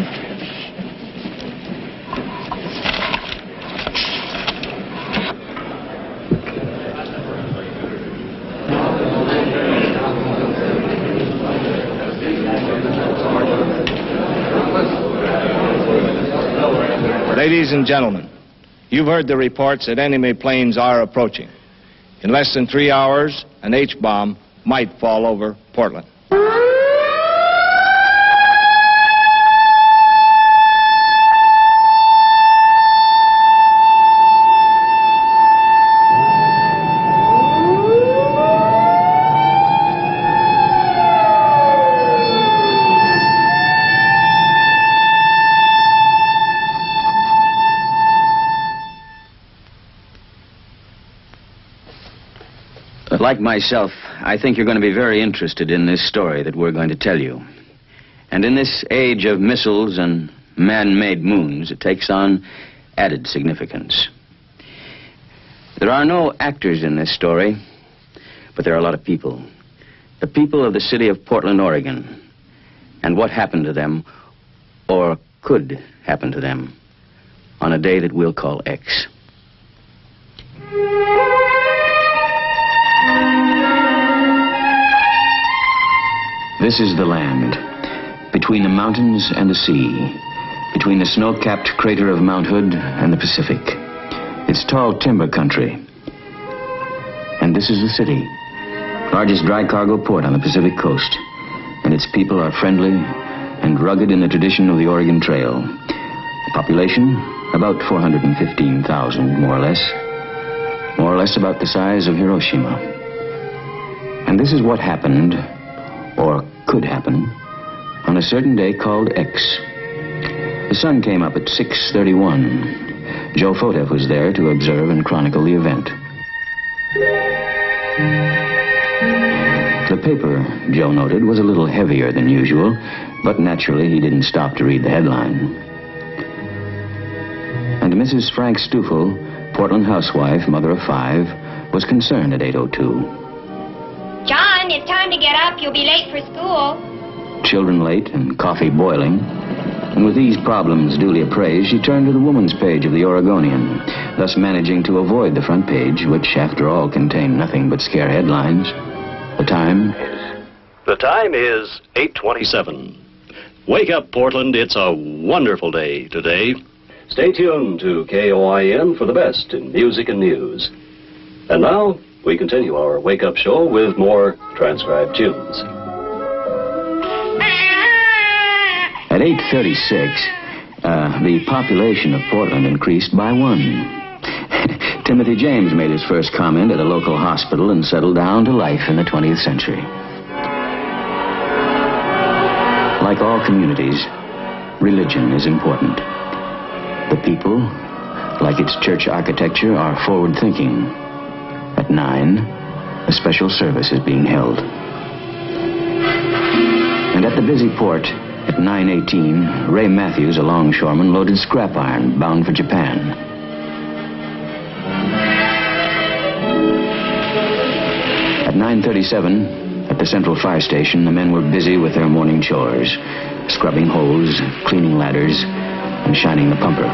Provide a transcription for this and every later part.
here. Ladies and gentlemen, you've heard the reports that enemy planes are approaching. In less than 3 hours, an H-bomb might fall over Portland. Like myself, I think you're going to be very interested in this story that we're going to tell you. And in this age of missiles and man-made moons, it takes on added significance. There are no actors in this story, but there are a lot of people. The people of the city of Portland, Oregon, and what happened to them, or could happen to them, on a day that we'll call X. This is the land, between the mountains and the sea, between the snow-capped crater of Mount Hood and the Pacific. It's tall timber country. And this is the city, largest dry cargo port on the Pacific coast. And its people are friendly and rugged in the tradition of the Oregon Trail. The population, about 415,000, more or less about the size of Hiroshima. And this is what happened, or could happen, on a certain day called X. The sun came up at 6:31. Joe Fotev was there to observe and chronicle the event. The paper, Joe noted, was a little heavier than usual, but naturally he didn't stop to read the headline. And Mrs. Frank Stufel, Portland housewife, mother of 5, was concerned at 8:02. John, it's time to get up. You'll be late for school. Children late and coffee boiling. And with these problems duly appraised, she turned to the woman's page of the Oregonian, thus managing to avoid the front page, which, after all, contained nothing but scare headlines. The time is 8:27. Wake up, Portland. It's a wonderful day today. Stay tuned to KOIN for the best in music and news. And now, we continue our wake-up show with more transcribed tunes. At 8:36, the population of Portland increased by 1. Timothy James made his first comment at a local hospital and settled down to life in the 20th century. Like all communities, religion is important. The people, like its church architecture, are forward-thinking. At 9, a special service is being held. And at the busy port, at 9:18, Ray Matthews, a longshoreman, loaded scrap iron bound for Japan. At 9:37, at the central fire station, the men were busy with their morning chores, scrubbing hose, cleaning ladders, and shining the pumper.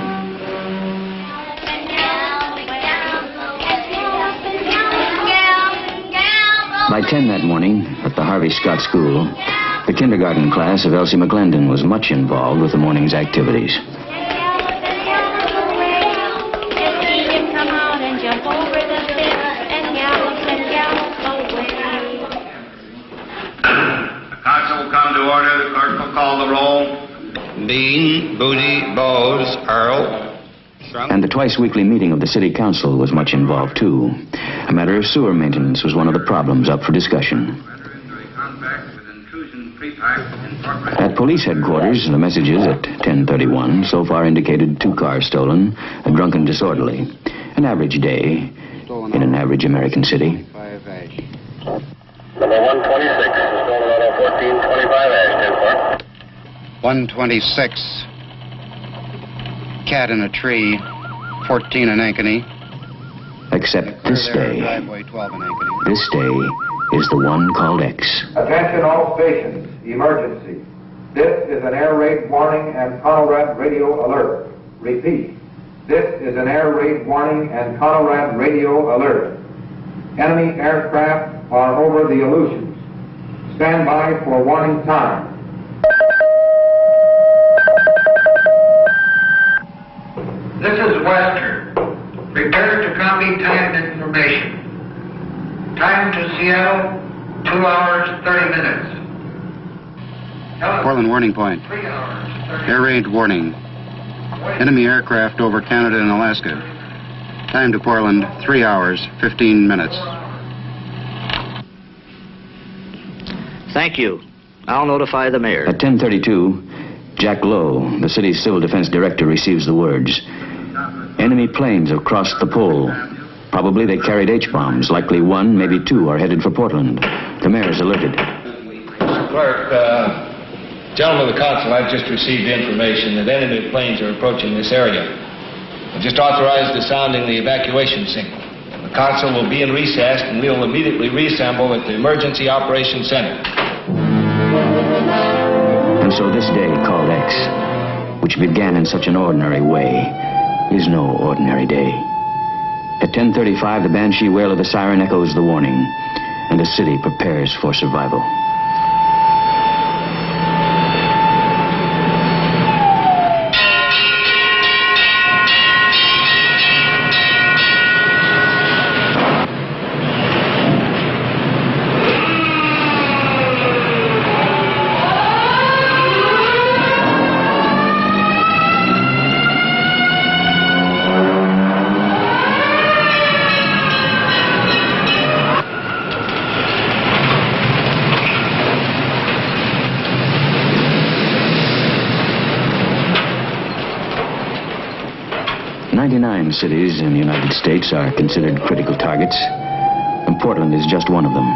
By 10 that morning, at the Harvey Scott School, the kindergarten class of Elsie McGlendon was much involved with the morning's activities. The council will come to order. The clerk will call the roll. Bean, Booty, Bowes, Earl, Schrunk. And the twice-weekly meeting of the city council was much involved, too. A matter of sewer maintenance was one of the problems up for discussion. At police headquarters, the messages at 10:31 so far indicated 2 cars stolen, a drunken disorderly. An average day in an average American city. Number 126, stolen auto 1425 Ash, 10-4. 126, cat in a tree, 14 in Ankeny. Except this day. This day is the one called X. Attention all stations, emergency. This is an air raid warning and Conrad radio alert. Repeat. This is an air raid warning and Conrad radio alert. Enemy aircraft are over the Aleutians. Stand by for warning time. This is Western. Prepare to copy timed information. Time to Seattle, 2 hours, 30 minutes. Portland warning point. 3 hours, 30 Air raid warning. Enemy aircraft over Canada and Alaska. Time to Portland, 3 hours, 15 minutes. Thank you. I'll notify the mayor. At 10:32, Jack Lowe, the city's civil defense director, receives the words. Enemy planes have crossed the pole. Probably they carried H-bombs. Likely one, maybe two, are headed for Portland. The mayor is alerted. Clerk, gentlemen of the council, I've just received information that enemy planes are approaching this area. I've just authorized the sounding the evacuation signal. The council will be in recess and we'll immediately reassemble at the Emergency Operations Center. And so this day called X, which began in such an ordinary way, is no ordinary day. At 10:35, the banshee wail of the siren echoes the warning, and the city prepares for survival. Cities in the United States are considered critical targets, and Portland is just one of them.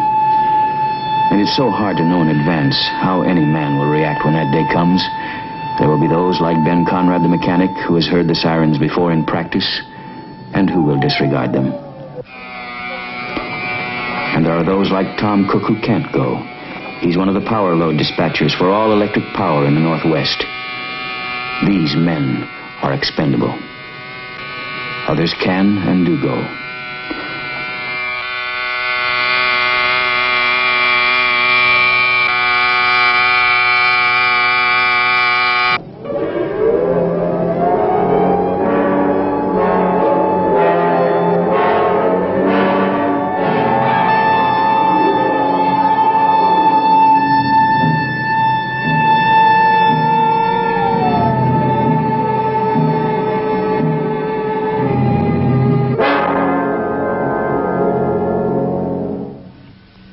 It is so hard to know in advance how any man will react when that day comes. There will be those like Ben Conrad the mechanic, who has heard the sirens before in practice, and who will disregard them. And there are those like Tom Cook who can't go. He's one of the power load dispatchers for all electric power in the Northwest. These men are expendable. Others can and do go.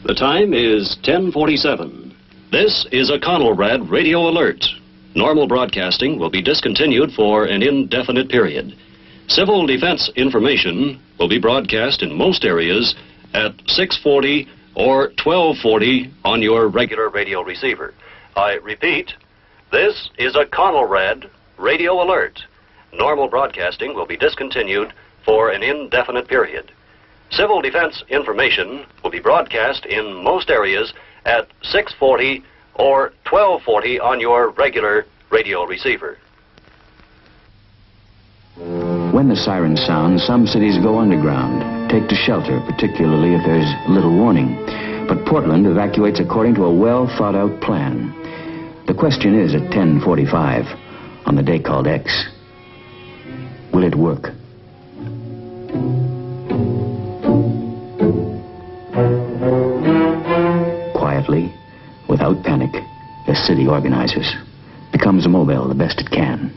The time is 10:47. This is a Conrad radio alert. Normal broadcasting will be discontinued for an indefinite period. Civil defense information will be broadcast in most areas at 6:40 or 12:40 on your regular radio receiver. I repeat, this is a Conrad radio alert. Normal broadcasting will be discontinued for an indefinite period. Civil defense information will be broadcast in most areas at 6:40 or 12:40 on your regular radio receiver. When the siren sounds, some cities go underground, take to shelter, particularly if there's little warning. But Portland evacuates according to a well-thought-out plan. The question is at 10:45, on the day called X, will it work? Quietly, without panic, the city organizes, becomes mobile the best it can.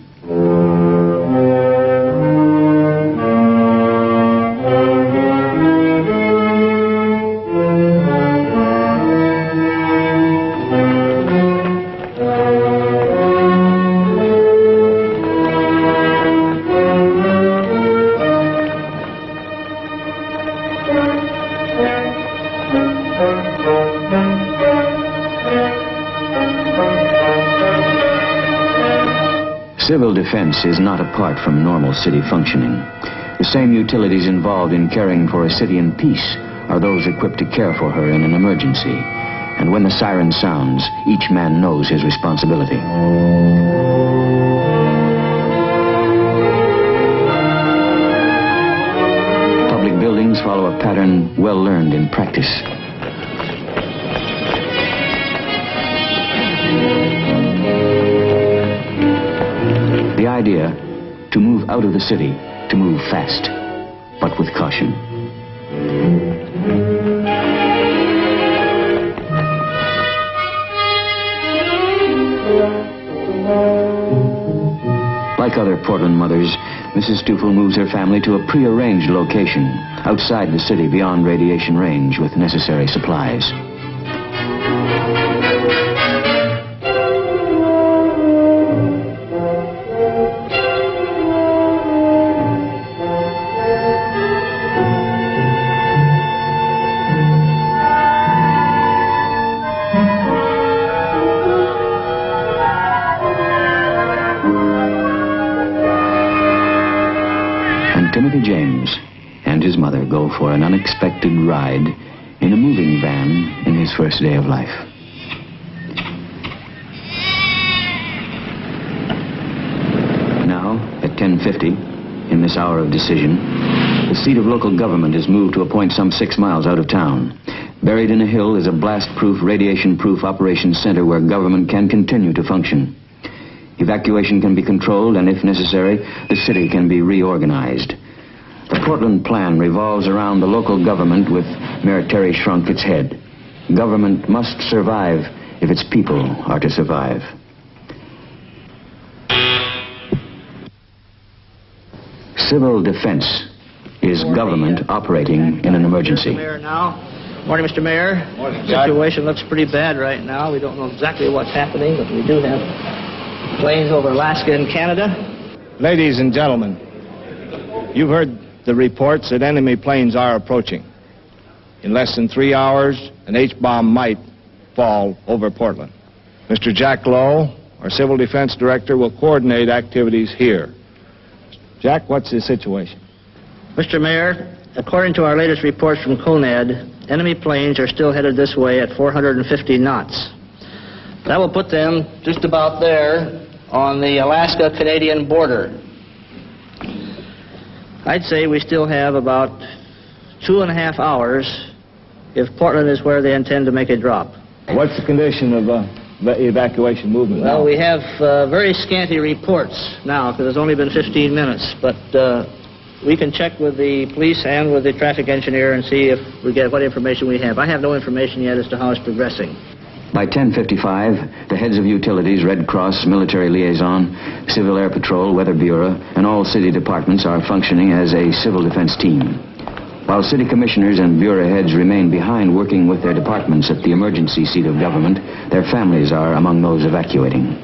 Civil defense is not apart from normal city functioning. The same utilities involved in caring for a city in peace are those equipped to care for her in an emergency. And when the siren sounds, each man knows his responsibility. Public buildings follow a pattern well learned in practice. The idea, to move out of the city, to move fast, but with caution. Like other Portland mothers, Mrs. Stoffel moves her family to a pre-arranged location outside the city beyond radiation range with necessary supplies. James and his mother go for an unexpected ride in a moving van in his first day of life. Now, at 10:50, in this hour of decision, the seat of local government is moved to a point some 6 miles out of town. Buried in a hill is a blast-proof, radiation-proof operations center where government can continue to function. Evacuation can be controlled, and if necessary, the city can be reorganized. The Portland plan revolves around the local government with Mayor Terry Schrunk its head. Government must survive if its people are to survive. Civil defense is government operating in an emergency. Mayor now. Morning, Mr. Mayor. Morning, the situation looks pretty bad right now. We don't know exactly what's happening, but we do have planes over Alaska and Canada. Ladies and gentlemen, you've heard the reports that enemy planes are approaching. In less than 3 hours, an H-bomb might fall over Portland. Mr. Jack Lowe, our Civil Defense Director, will coordinate activities here. Jack, what's the situation? Mr. Mayor, according to our latest reports from CONAD, enemy planes are still headed this way at 450 knots. That will put them just about there on the Alaska-Canadian border. I'd say we still have about 2.5 hours if Portland is where they intend to make a drop. What's the condition of the evacuation movement now? Well, we have very scanty reports now because it's only been 15 minutes, but we can check with the police and with the traffic engineer and see if we get what information we have. I have no information yet as to how it's progressing. By 10:55, the heads of utilities, Red Cross, Military Liaison, Civil Air Patrol, Weather Bureau, and all city departments are functioning as a civil defense team. While city commissioners and bureau heads remain behind working with their departments at the emergency seat of government, their families are among those evacuating.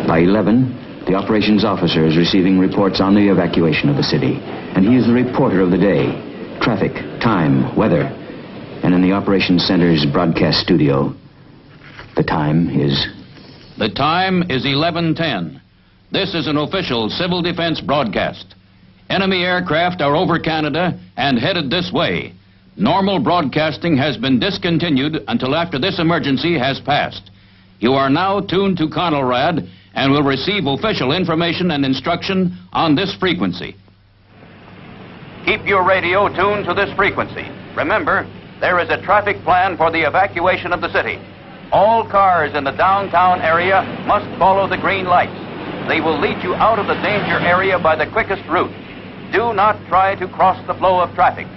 By 11, the operations officer is receiving reports on the evacuation of the city, and he is the reporter of the day. Traffic, time, weather, and in the operations center's broadcast studio, the time is... The time is 11:10. This is an official civil defense broadcast. Enemy aircraft are over Canada and headed this way. Normal broadcasting has been discontinued until after this emergency has passed. You are now tuned to Conelrad and will receive official information and instruction on this frequency. Keep your radio tuned to this frequency. Remember, there is a traffic plan for the evacuation of the city. All cars in the downtown area must follow the green lights. They will lead you out of the danger area by the quickest route. Do not try to cross the flow of traffic.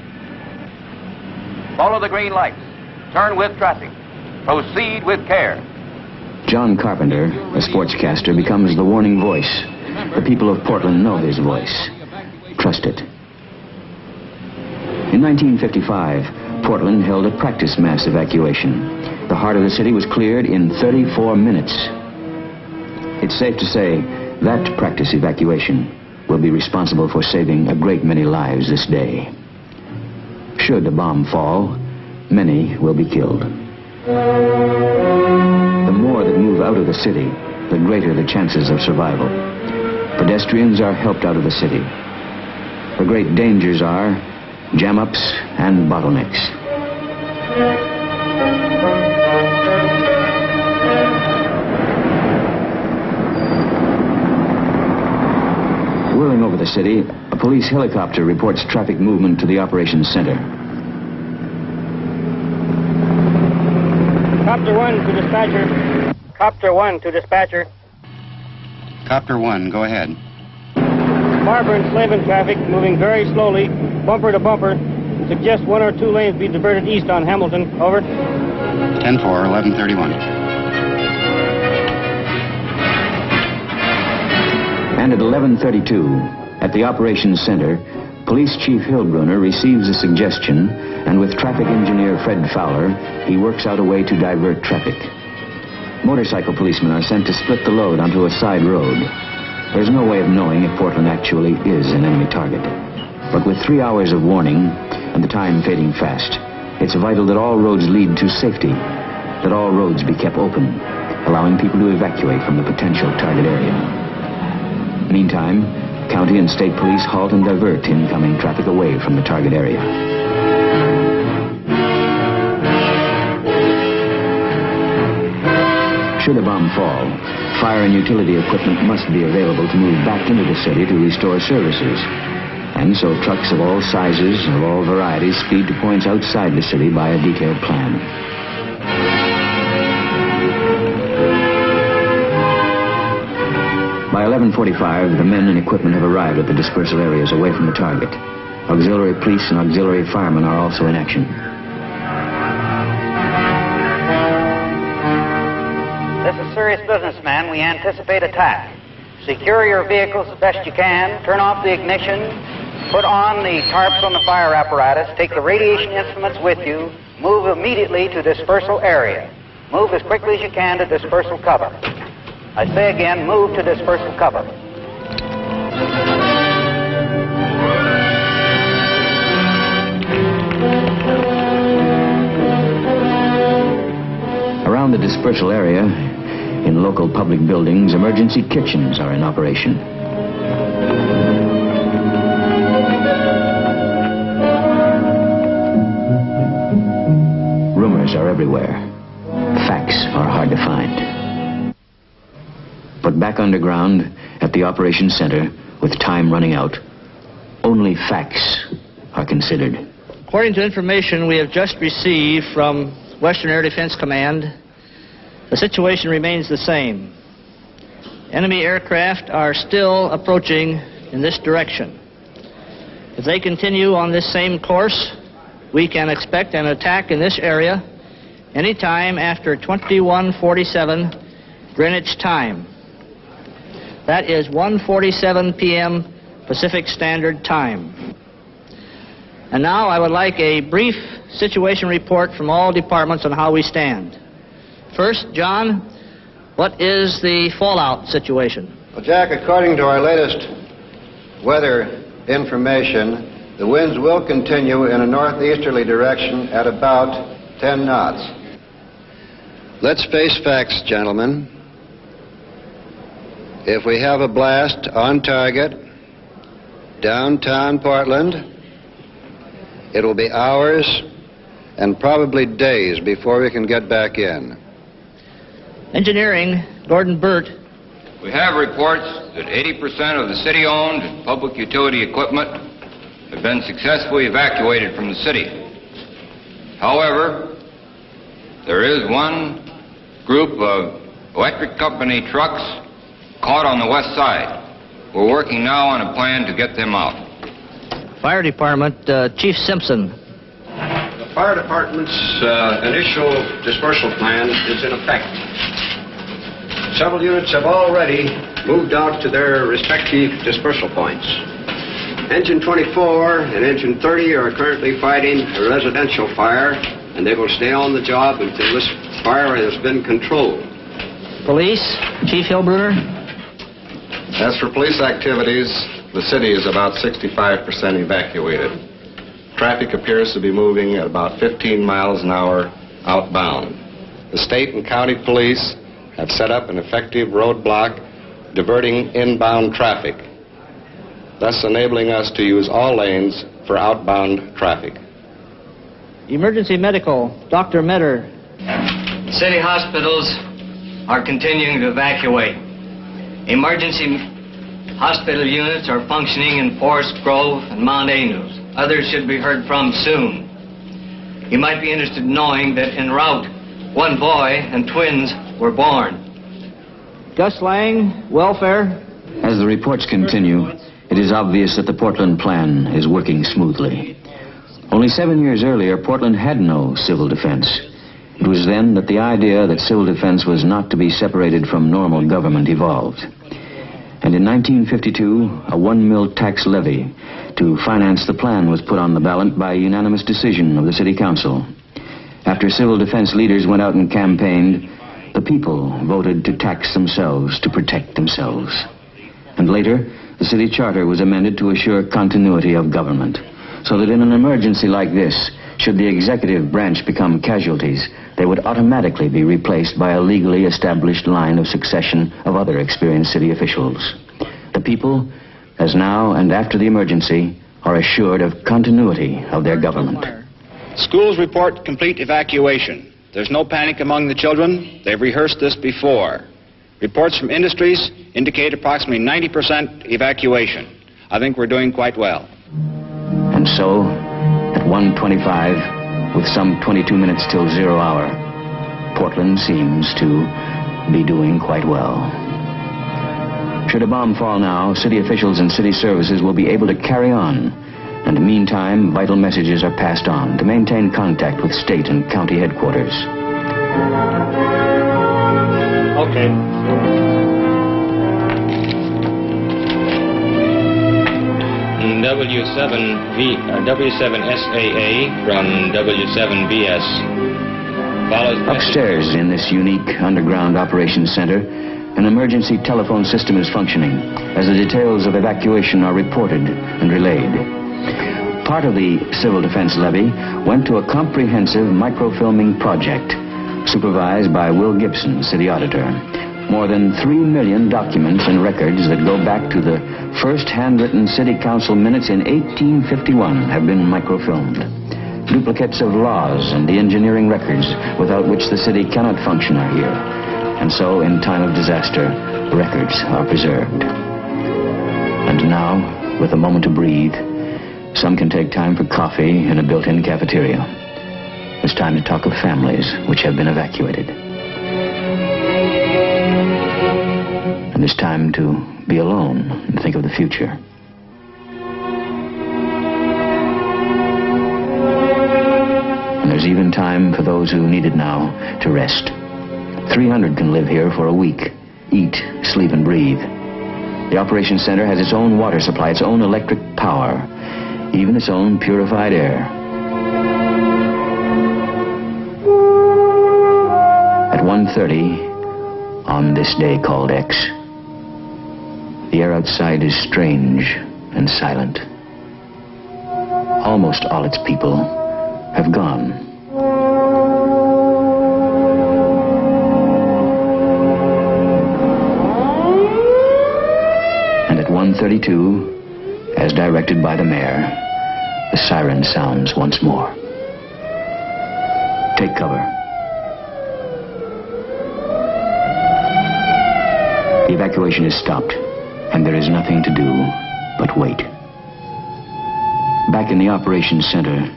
Follow the green lights. Turn with traffic. Proceed with care. John Carpenter, a sportscaster, becomes the warning voice. The people of Portland know his voice. Trust it. In 1955, Portland held a practice mass evacuation. The heart of the city was cleared in 34 minutes. It's safe to say that practice evacuation will be responsible for saving a great many lives this day. Should a bomb fall, many will be killed. The more that move out of the city, the greater the chances of survival. Pedestrians are helped out of the city. The great dangers are jam-ups and bottlenecks. city, a police helicopter reports traffic movement to the operations center. Copter 1 to dispatcher. Copter 1 to dispatcher. Copter 1, go ahead. Barber and Slavin traffic moving very slowly, bumper to bumper. Suggest 1 or 2 lanes be diverted east on Hamilton. Over. 10-4, 1131. And at 11:32, at the operations center, Police Chief Hillbrunner receives a suggestion, and with traffic engineer Fred Fowler, he works out a way to divert traffic. Motorcycle policemen are sent to split the load onto a side road. There's no way of knowing if Portland actually is an enemy target. But with 3 hours of warning, and the time fading fast, it's vital that all roads lead to safety, that all roads be kept open, allowing people to evacuate from the potential target area. Meantime, county and state police halt and divert incoming traffic away from the target area. Should a bomb fall, fire and utility equipment must be available to move back into the city to restore services. And so trucks of all sizes, of all varieties, speed to points outside the city by a detailed plan. By 11:45, the men and equipment have arrived at the dispersal areas away from the target. Auxiliary police and auxiliary firemen are also in action. This is serious business, man. We anticipate attack. Secure your vehicles as best you can. Turn off the ignition. Put on the tarps on the fire apparatus. Take the radiation instruments with you. Move immediately to dispersal area. Move as quickly as you can to dispersal cover. I say again, move to dispersal cover. Around the dispersal area, in local public buildings, emergency kitchens are in operation. Rumors are everywhere. Facts are hard to find. But back underground, at the operations center, with time running out, only facts are considered. According to information we have just received from Western Air Defense Command, the situation remains the same. Enemy aircraft are still approaching in this direction. If they continue on this same course, we can expect an attack in this area anytime after 21:47 Greenwich time. That is 1:47 p.m. Pacific Standard Time. And now I would like a brief situation report from all departments on how we stand. First, John, what is the fallout situation? Well, Jack, according to our latest weather information, the winds will continue in a northeasterly direction at about 10 knots. Let's face facts, gentlemen. If we have a blast on target, downtown Portland, it will be hours and probably days before we can get back in. Engineering, Gordon Burt. We have reports that 80% of the city-owned and public utility equipment have been successfully evacuated from the city. However, there is one group of electric company trucks caught on the west side. We're working now on a plan to get them out. Fire Department, Chief Simpson. The fire department's initial dispersal plan is in effect. Several units have already moved out to their respective dispersal points. Engine 24 and Engine 30 are currently fighting a residential fire, and they will stay on the job until this fire has been controlled. Police, Chief Hillbrunner. As for police activities, the city is about 65% evacuated. Traffic appears to be moving at about 15 miles an hour outbound. The state and county police have set up an effective roadblock diverting inbound traffic, thus enabling us to use all lanes for outbound traffic. Emergency medical, Dr. Metter. City hospitals are continuing to evacuate. Emergency Hospital units are functioning in Forest Grove and Mount Angels. Others should be heard from soon. You might be interested in knowing that en route, one boy and twins were born. Gus Lang, welfare. As the reports continue, it is obvious that the Portland plan is working smoothly. Only 7 years earlier, Portland had no civil defense. It was then that the idea that civil defense was not to be separated from normal government evolved. And in 1952, a 1 mil tax levy to finance the plan was put on the ballot by unanimous decision of the City Council. After civil defense leaders went out and campaigned, the people voted to tax themselves to protect themselves. And later, the city charter was amended to assure continuity of government, so that in an emergency like this, should the executive branch become casualties, they would automatically be replaced by a legally established line of succession of other experienced city officials. The people, as now and after the emergency, are assured of continuity of their government. Schools report complete evacuation. There's no panic among the children. They've rehearsed this before. Reports from industries indicate approximately 90% evacuation. I think we're doing quite well. And so, at 1:25, with some 22 minutes till 0 hour, Portland seems to be doing quite well. Should a bomb fall now, city officials and city services will be able to carry on. And meantime, vital messages are passed on to maintain contact with state and county headquarters. Okay. W7SAA from W7BS. Upstairs in this unique underground operations center, an emergency telephone system is functioning as the details of evacuation are reported and relayed. Part of the civil defense levy went to a comprehensive microfilming project supervised by Will Gibson, city auditor. More than 3 million documents and records that go back to the first handwritten city council minutes in 1851 have been microfilmed. Duplicates of laws and the engineering records without which the city cannot function are here. And so, in time of disaster, records are preserved. And now, with a moment to breathe, some can take time for coffee in a built-in cafeteria. It's time to talk of families which have been evacuated. And it's time to be alone and think of the future. And there's even time for those who need it now to rest. 300 can live here for a week, eat, sleep, and breathe. The Operations Center has its own water supply, its own electric power, even its own purified air. At 1:30, on this day called X, the air outside is strange and silent. Almost all its people have gone. And at 1:32, as directed by the mayor, the siren sounds once more. Take cover. The evacuation is stopped, and there is nothing to do but wait. Back in the operations center,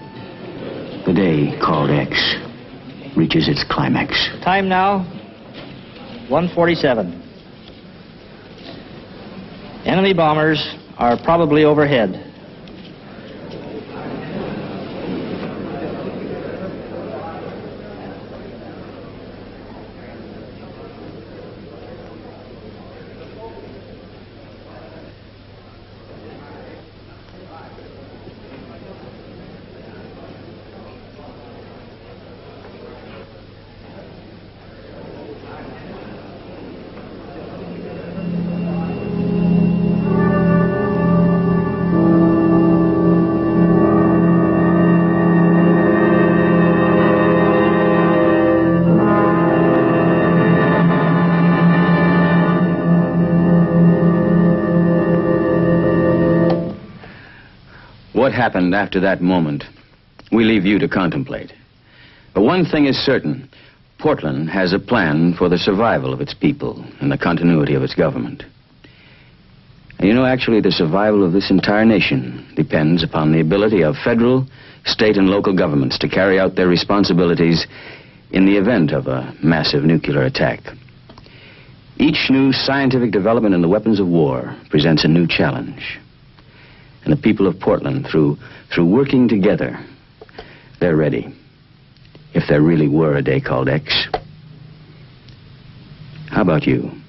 the day called X reaches its climax. Time now, 1:47. Enemy bombers are probably overhead. What happened after that moment, we leave you to contemplate. But one thing is certain, Portland has a plan for the survival of its people and the continuity of its government. And you know, know, actually, the survival of this entire nation depends upon the ability of federal, state, and local governments to carry out their responsibilities in the event of a massive nuclear attack. Each new scientific development in the weapons of war presents a new challenge. And the people of Portland, through working together, they're ready. If there really were a day called X. How about you?